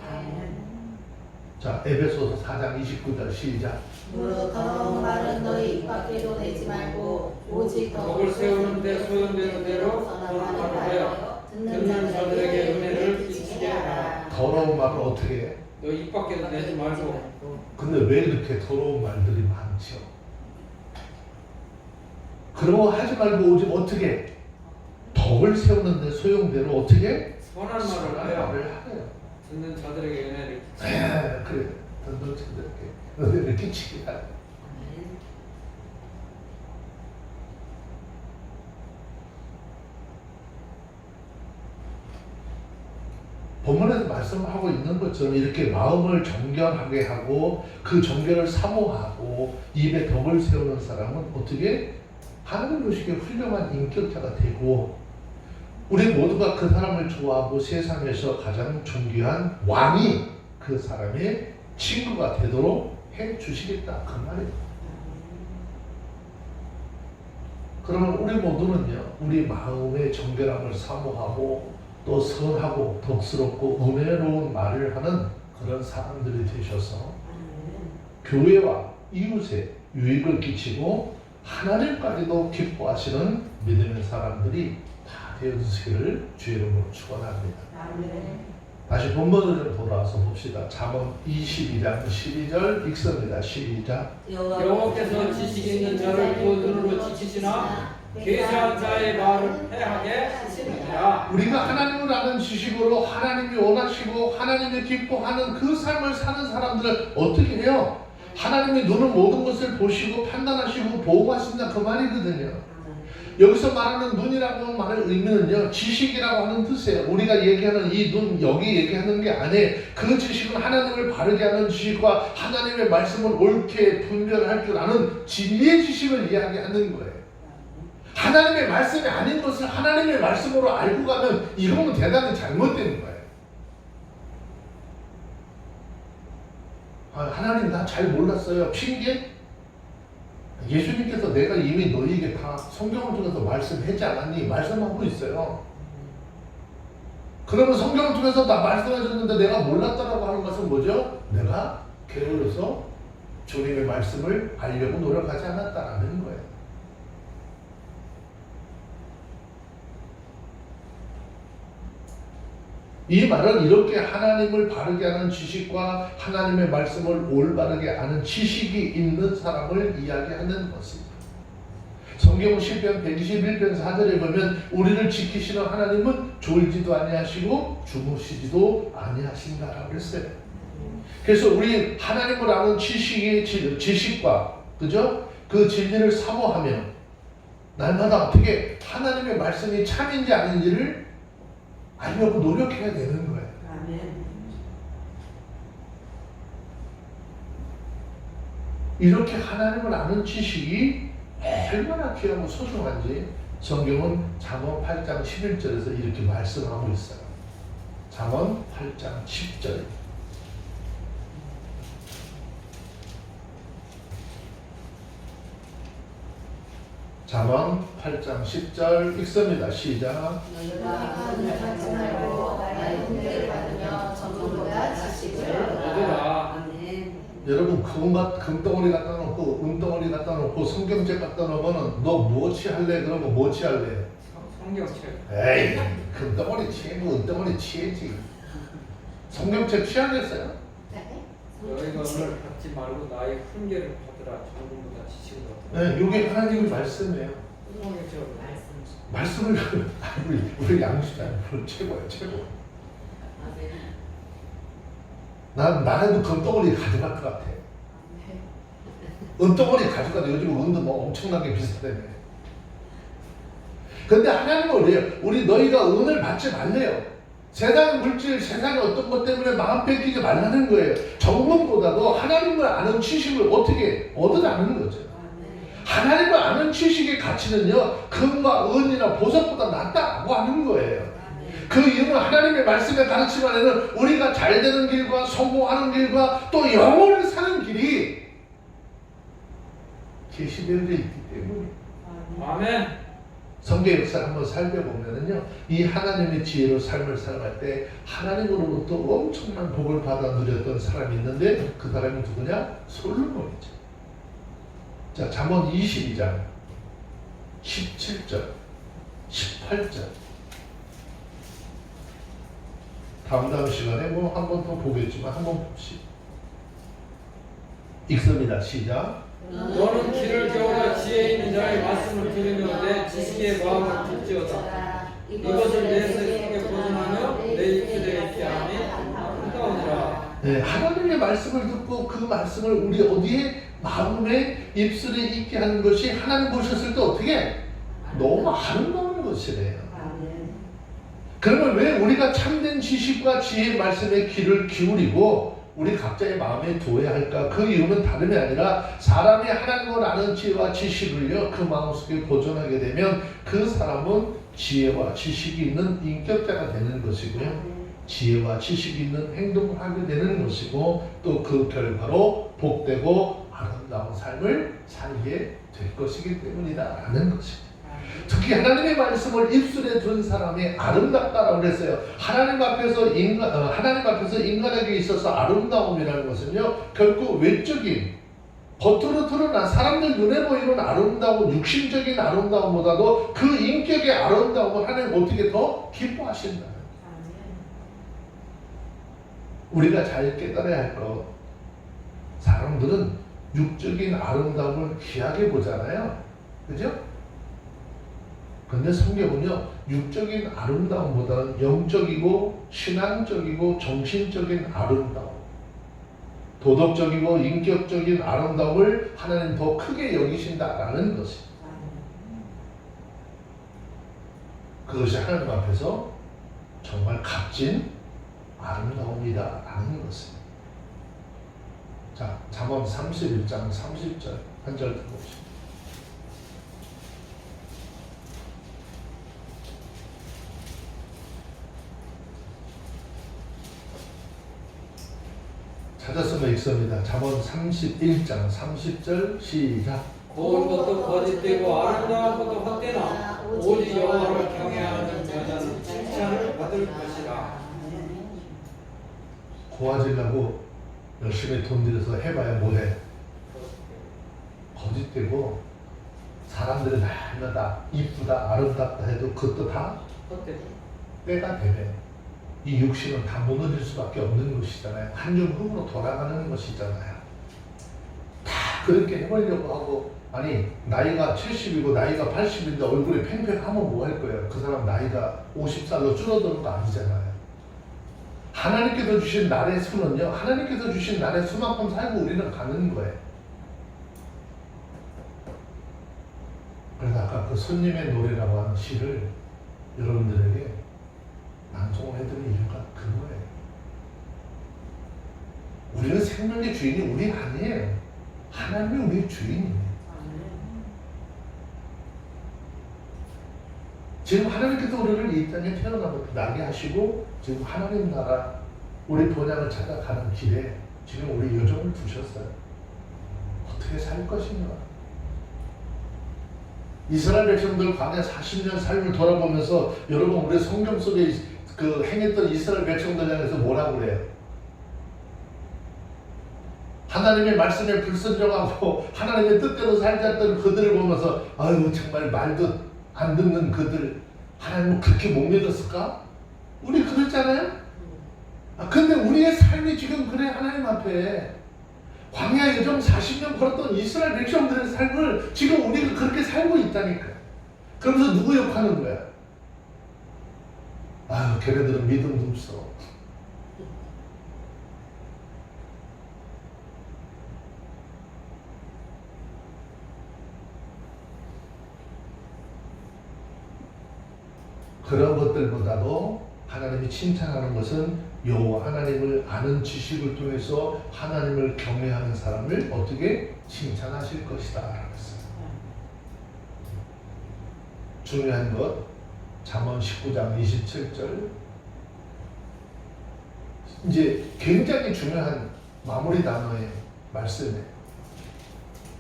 자, 에베소서 4장 29절 시작. 무릇 더러운 말은 너희 입 밖에도 내지 말고 오직 덕을 세우는데 소용되는 대로 선한 말을 하여 듣는 자들에게 은혜를 끼치게 하라. 더러운 말을 어떻게 해? 너 입 밖에도 내지 말고. 근데 왜 이렇게 더러운 말들이 많죠? 그런 거 하지 말고 오직 어떻게 해? 덕을 세우는데 소용대로 어떻게 해? 선한 말을 하여 듣는 자들에게 은혜를 끼치게 하라. 그래, 듣는 자들에게 은혜를 끼치게 하라. 본문에서 말씀하고 있는 것처럼 이렇게 마음을 정결하게 하고 그 정결을 사모하고 입에 덕을 세우는 사람은 어떻게 하나님 보시기에 훌륭한 인격자가 되고 우리 모두가 그 사람을 좋아하고 세상에서 가장 존귀한 왕이 그 사람의 친구가 되도록 해 주시겠다 그 말이에요. 그러면 우리 모두는요 우리 마음의 정결함을 사모하고 또 선하고 덕스럽고 은혜로운 말을 하는 그런 사람들이 되셔서 교회와 이웃에 유익을 끼치고 하나님까지도 기뻐하시는 믿음의 사람들이 다 되어주시기를 주의 이름으로 축원합니다. 다시 본문으로 좀 돌아와서 봅시다. 잠언 22장 12절 읽습니다. 시작. 여호와께서 지식 있는 자를 그 눈으로 지키시나 계시한 자의 말을 패하게 하시느니라. 우리가 하나님을 아는 지식으로 하나님이 원하시고 하나님이 기뻐하는 그 삶을 사는 사람들을 어떻게 해요? 하나님이 눈은 모든 것을 보시고 판단하시고 보호하신다 그 말이거든요. 여기서 말하는 눈이라고 하는 말의 의미는요 지식이라고 하는 뜻이에요. 우리가 얘기하는 이 눈 여기 얘기하는 게 아니에요. 그 지식은 하나님을 바르게 하는 지식과 하나님의 말씀을 옳게 분별할 줄 아는 진리의 지식을 이야기하는 거예요. 하나님의 말씀이 아닌 것을 하나님의 말씀으로 알고 가면 이거는 대단히 잘못된 거예요. 하나님 나 잘 몰랐어요. 핑계? 예수님께서 내가 이미 너희에게 다 성경을 통해서 말씀하지 않았니? 말씀하고 있어요. 그러면 성경을 통해서 다 말씀해줬는데 내가 몰랐다라고 하는 것은 뭐죠? 내가 게을러서 주님의 말씀을 알려고 노력하지 않았다라는 거예요. 이 말은 이렇게 하나님을 바르게 하는 지식과 하나님의 말씀을 올바르게 아는 지식이 있는 사람을 이야기하는 것입니다. 성경 시편 121편 4절에 보면 우리를 지키시는 하나님은 졸지도 아니하시고 주무시지도 아니하신다라고 했어요. 그래서 우리 하나님을 아는 지식과 그죠? 그 진리를 사모하며 날마다 어떻게 하나님의 말씀이 참인지 아닌지를 알려고 노력해야 되는 거예요. 이렇게 하나님을 아는 지식이 얼마나 귀하고 소중한지 성경은 잠언 8장 11절에서 이렇게 말씀하고 있어요. 잠언 8장 10절. 잠언 8장 10절 읽습니다. 시작. 너희가 눈을 받지 말고 나의 은혜를 받으며 전부보다 지식을 얻으라. 여러분 금덩어리 갖다 놓고 은덩어리 갖다 놓고 성경책 갖다 놓으면 너 무엇이 할래? 그러면 뭐지 할래? 성경책. 에이 금덩어리 취해고 은덩어리 취해지. 성경책 취하겠어요? 네. 너희가 오늘 받지 말고 나의 훈계를 받으라. 전문보다 지식을 받으라. 네, 이게 하나님의 말씀이에요. 성경책으로. 말씀을 우리 양수자 최고야 최고. 나라도 금덩어리 가져갈 것 같아. 은덩어리 가져가도 요즘 은도 뭐 엄청나게 비싸다며. 근데 하나님은 그래요. 우리 너희가 은을 받지 말래요. 세상 물질, 세상의 어떤 것 때문에 마음 뺏기지 말라는 거예요. 정문보다도 하나님을 아는 지식을 어떻게 얻으라는 거죠. 하나님을 아는 지식의 가치는요, 금과 은이나 보석보다 낫다고 하는 거예요. 그 이유는 하나님의 말씀의 가르침 안에는 우리가 잘 되는 길과 성공하는 길과 또 영혼을 사는 길이 제시되어 있기 때문에. 아멘. 성경 역사를 한번 살펴보면은요, 이 하나님의 지혜로 삶을 살아갈 때 하나님으로부터 엄청난 복을 받아 누렸던 사람이 있는데 그 사람이 누구냐? 솔로몬이죠. 자, 잠언 22장 17절 18절 다음 시간에 뭐 한 번 더 보겠지만 한번 봅시다. 읽습니다. 시작. 너는 길을 겨울에 지혜 있는 자의 말씀을 들으며 내 지식의 마음을 듣지어다. 이것을 내 속에 보존하며 내 입술에 있게 하니 아름다우니라. 네, 하나님의 말씀을 듣고 그 말씀을 우리 어디에 마음에 입술에 있게 하는 것이 하나님 보셨을 때 어떻게 너무 아름다운 것이래요. 그러면 왜 우리가 참된 지식과 지혜의 말씀에 귀를 기울이고 우리 각자의 마음에 두어야 할까? 그 이유는 다름이 아니라 사람이 하나님을 아는 지혜와 지식을요, 그 마음속에 보존하게 되면 그 사람은 지혜와 지식이 있는 인격자가 되는 것이고요. 지혜와 지식이 있는 행동을 하게 되는 것이고 또 그 결과로 복되고 아름다운 삶을 살게 될 것이기 때문이다라는 것입니다. 특히 하나님의 말씀을 입술에 둔 사람이 아름답다라고 그랬어요. 하나님 앞에서 인간에게 있어서 아름다움이라는 것은요, 결국 외적인 겉으로 드러난 사람들 눈에 보이는 아름다운 육신적인 아름다움보다도 그 인격의 아름다움을 하나님 어떻게 더 기뻐하신다. 우리가 잘 깨달아야 할 것, 사람들은 육적인 아름다움을 귀하게 보잖아요. 그죠? 근데 성경은요, 육적인 아름다움보다는 영적이고 신앙적이고 정신적인 아름다움, 도덕적이고 인격적인 아름다움을 하나님 더 크게 여기신다라는 것입니다. 그것이 하나님 앞에서 정말 값진 아름다움이다라는 것입니다. 자, 잠언 31장 30절 한 절 들어보십시오. 찾았으면 읽습니다. 잠언 31장 30절 시작. 고운 것도 거짓되고 아름다운 것도 헛되나 오직 여호와를 경외하는 여자는 칭찬을 받을 것이라. 고아지려고 열심히 돈 들여서 해봐야 뭐해? 거짓되고 사람들이 날마다 이쁘다 아름답다 해도 그것도 다 헛되고 때가 되면 이 육신은 다 무너질 수밖에 없는 것이잖아요. 한줌 흙으로 돌아가는 것이잖아요. 다 그렇게 해보려고 하고, 아니 나이가 70이고 나이가 80인데 얼굴이 팽팽하면 뭐 할 거예요? 그 사람 나이가 50살로 줄어드는 거 아니잖아요. 하나님께서 주신 날의 수는요, 하나님께서 주신 날의 수만큼 살고 우리는 가는 거예요. 그래서 아까 그 손님의 노래라고 하는 시를 여러분들에게 낭송을 해드린 이유가 그거예요. 우리는 생명의 주인이 우리 아니에요. 하나님이 우리 주인이에요. 지금 하나님께서 우리를 이 땅에 태어나고 나게 하시고 지금 하나님 나라 우리 본향을 찾아가는 길에 지금 우리 여정을 두셨어요. 어떻게 살 것인가? 이스라엘 백성들 광야 40년 삶을 돌아보면서 여러분 우리 성경 속에 그 행했던 이스라엘 백성들 향해서 뭐라고 그래요? 하나님의 말씀에 불순종하고 하나님의 뜻대로 살지 않던 그들을 보면서 아유 정말 말도 안 듣는 그들 하나님은 그렇게 못 믿었을까? 우리 그랬잖아요. 근데 우리의 삶이 지금 그래. 하나님 앞에 광야 여정 40년 걸었던 이스라엘 백성들의 삶을 지금 우리가 그렇게 살고 있다니까. 그러면서 누구 욕하는 거야? 아유 걔네들은 믿음도 없어. 그런 것들보다도 하나님이 칭찬하는 것은 여호와 하나님을 아는 지식을 통해서 하나님을 경외하는 사람을 어떻게 칭찬하실 것이다 그랬어요. 중요한 것 잠언 19장 27절 이제 굉장히 중요한 마무리 단어의 말씀이에요.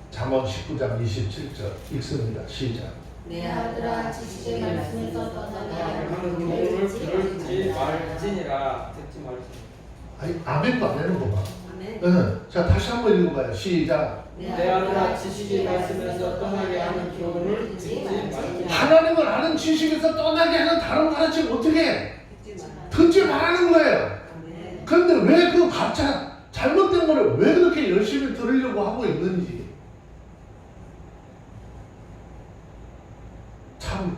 잠언 19장 27절 읽습니다. 시작. 내 아들아 지식의 말씀에서 떠나게 하는 말을 들을지 말지니라. 듣지 말지. 아니 아멘도 안 하는 거 봐. 아멘. 응. 자 다시 한번 읽어봐요. 시작. 내 아들아 지식의 말씀에서 떠나게 하는 교훈을 듣지 말지니라. 하나님을 아는 지식에서 떠나게 하는 다른 가르침 어떻게 해? 듣지 말라는 거예요. 그런데 왜 그 가짜 잘못된 거를 왜 그렇게 열심히 들으려고 하고 있는지 참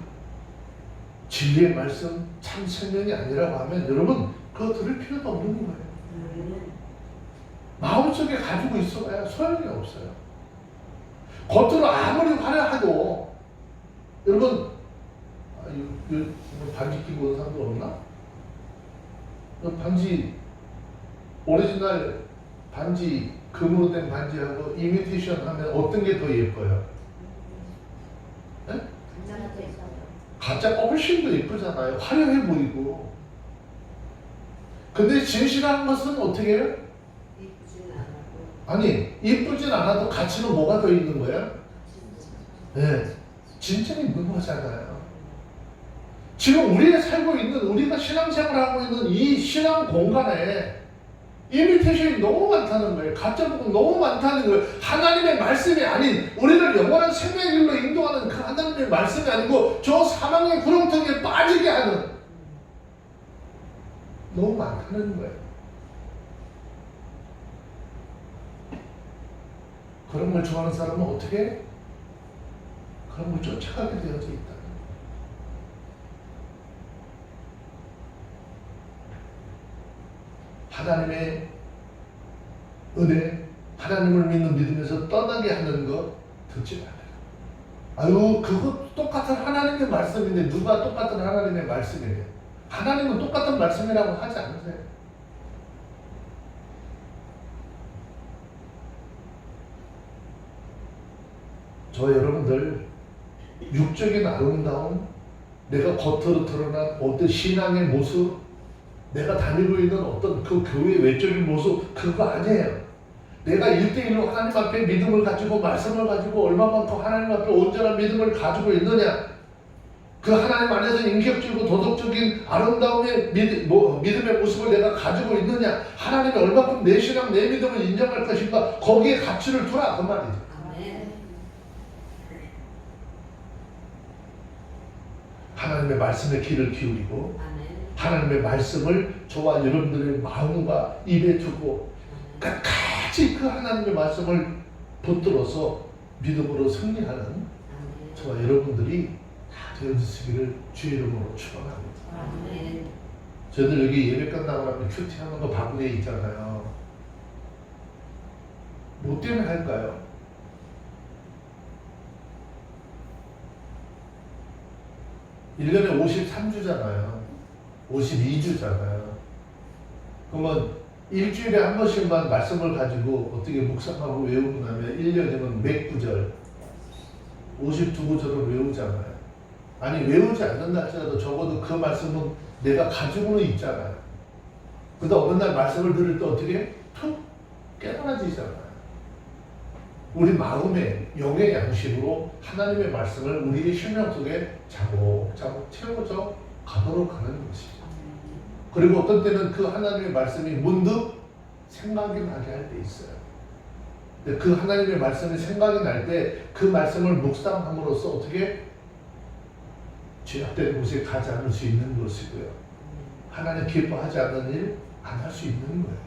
진리의 말씀 참 생명이 아니라고 하면 여러분 그거 들을 필요도 없는 거예요. 마음속에 가지고 있어봐야 소용이 없어요. 겉으로 아무리 화려해도 여러분 이거 반지 끼고 온 사람들 없나? 반지 오리지널 반지 금으로 된 반지하고 이미테이션 하면 어떤 게 더 예뻐요? 네? 가짜가 훨씬 더 예쁘잖아요. 화려해 보이고. 근데 진실한 것은 어떻게 해요? 아니 이쁘진 않아도 가치는 뭐가 더 있는 거야? 네, 진짜 있는 거잖아요. 지금 우리가 살고 있는 우리가 신앙생활하고 있는 이 신앙 공간에 이미테이션이 너무 많다는 거예요. 가짜 복음 너무 많다는 거예요. 하나님의 말씀이 아닌 우리를 영원한 생명의 길로 인도하는 그 하나님의 말씀이 아니고 저 사망의 구렁텅이에 빠지게 하는 너무 많다는 거예요. 그런 걸 좋아하는 사람은 어떻게 해? 그런 걸 쫓아가게 되어져 있다. 하나님의 은혜, 하나님을 믿는 믿음에서 떠나게 하는 것 듣지 말아요. 아유, 그거 똑같은 하나님의 말씀인데 누가 똑같은 하나님의 말씀이래요? 하나님은 똑같은 말씀이라고 하지 않으세요. 저 여러분들 육적인 아름다움, 내가 겉으로 드러난 어떤 신앙의 모습, 내가 다니고 있는 어떤 그 교회의 외적인 모습 그거 아니에요. 내가 1대1로 하나님 앞에 믿음을 가지고 말씀을 가지고 얼마만큼 하나님 앞에 온전한 믿음을 가지고 있느냐, 그 하나님 안에서 인격적이고 도덕적인 아름다움의 믿음의 모습을 내가 가지고 있느냐, 하나님이 얼마큼 내 신앙 내 믿음을 인정할 것인가, 거기에 가치를 두라 그 말이죠. 하나님의 말씀에 귀를 기울이고 하나님의 말씀을 저와 여러분들의 마음과 입에 두고 끝까지 그 하나님의 말씀을 붙들어서 믿음으로 승리하는 저와 여러분들이 다 되어주시기를 주의 이름으로 축원합니다. 저희들 여기 예배 끝나고 나면 큐티하는 거 바구니에 있잖아요. 뭐 때문에 할까요? (1년에) 53주잖아요. 52주잖아요. 그러면 일주일에 한 번씩만 말씀을 가지고 어떻게 묵상하고 외우고 나면 1년이면 몇 구절? 52구절을 외우잖아요. 아니 외우지 않는다 할지라도 적어도 그 말씀은 내가 가지고는 있잖아요. 그러다 어느 날 말씀을 들을 때 어떻게 툭 깨달아지잖아요. 우리 마음의 영의 양식으로 하나님의 말씀을 우리의 심령 속에 차곡차곡 채워져 가도록 하는 것이죠. 그리고 어떤 때는 그 하나님의 말씀이 문득 생각이 나게 할 때 있어요. 근데 그 하나님의 말씀이 생각이 날 때 그 말씀을 묵상함으로써 어떻게 죄악된 곳에 가지 않을 수 있는 것이고요. 하나님 기뻐하지 않는 일 안 할 수 있는 거예요.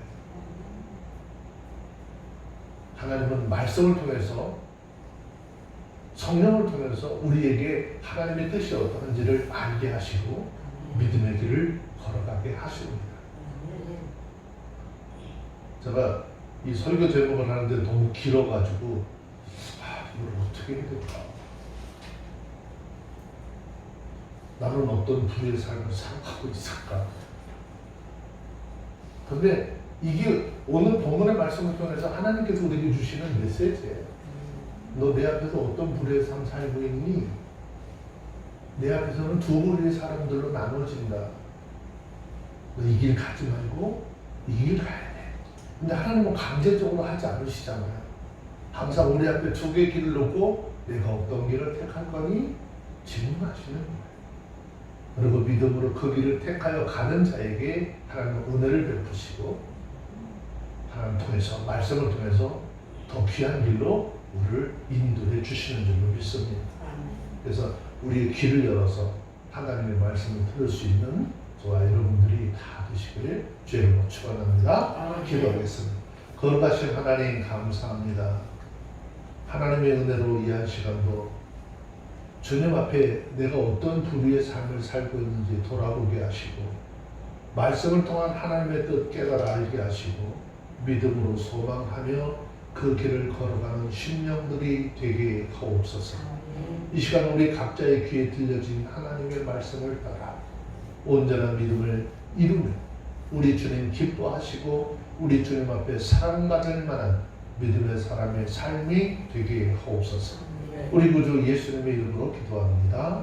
하나님은 말씀을 통해서 성령을 통해서 우리에게 하나님의 뜻이 어떠한지를 알게 하시고 믿음의 길을 걸어가게 하십니다. 제가 이 설교 제목을 하는데 너무 길어가지고 이걸 어떻게 해야 될까? 나는 어떤 부의 삶을 살아가고 있을까? 근데 이게 오늘 본문의 말씀을 통해서 하나님께서 우리에게 주시는 메시지예요. 너 내 앞에서 어떤 부의 삶 살고 있니? 내 앞에서는 두 부류의 사람들로 나눠진다. 너 이 길 가지 말고 이 길 가야 돼. 근데 하나님은 강제적으로 하지 않으시잖아요. 항상 우리 앞에 두 개의 길을 놓고 내가 어떤 길을 택할 거니? 질문하시는 거예요. 그리고 믿음으로 그 길을 택하여 가는 자에게 하나님은 은혜를 베푸시고 하나님 통해서 말씀을 통해서 더 귀한 길로 우리를 인도해 주시는 줄로 믿습니다. 그래서 우리의 귀를 열어서 하나님의 말씀을 들을 수 있는 저와 여러분들이 다 되시길 주의 축원합니다. 기도하겠습니다. 거룩하신 하나님 감사합니다. 하나님의 은혜로 이 한 시간도 주님 앞에 내가 어떤 부류의 삶을 살고 있는지 돌아보게 하시고 말씀을 통한 하나님의 뜻 깨달아 알게 하시고 믿음으로 소망하며 그 길을 걸어가는 심령들이 되게 하옵소서. 이 시간 우리 각자의 귀에 들려진 하나님의 말씀을 따라 온전한 믿음을 이루며 우리 주님 기뻐하시고 우리 주님 앞에 사랑받을 만한 믿음의 사람의 삶이 되게 하옵소서. 우리 구주 예수님의 이름으로 기도합니다.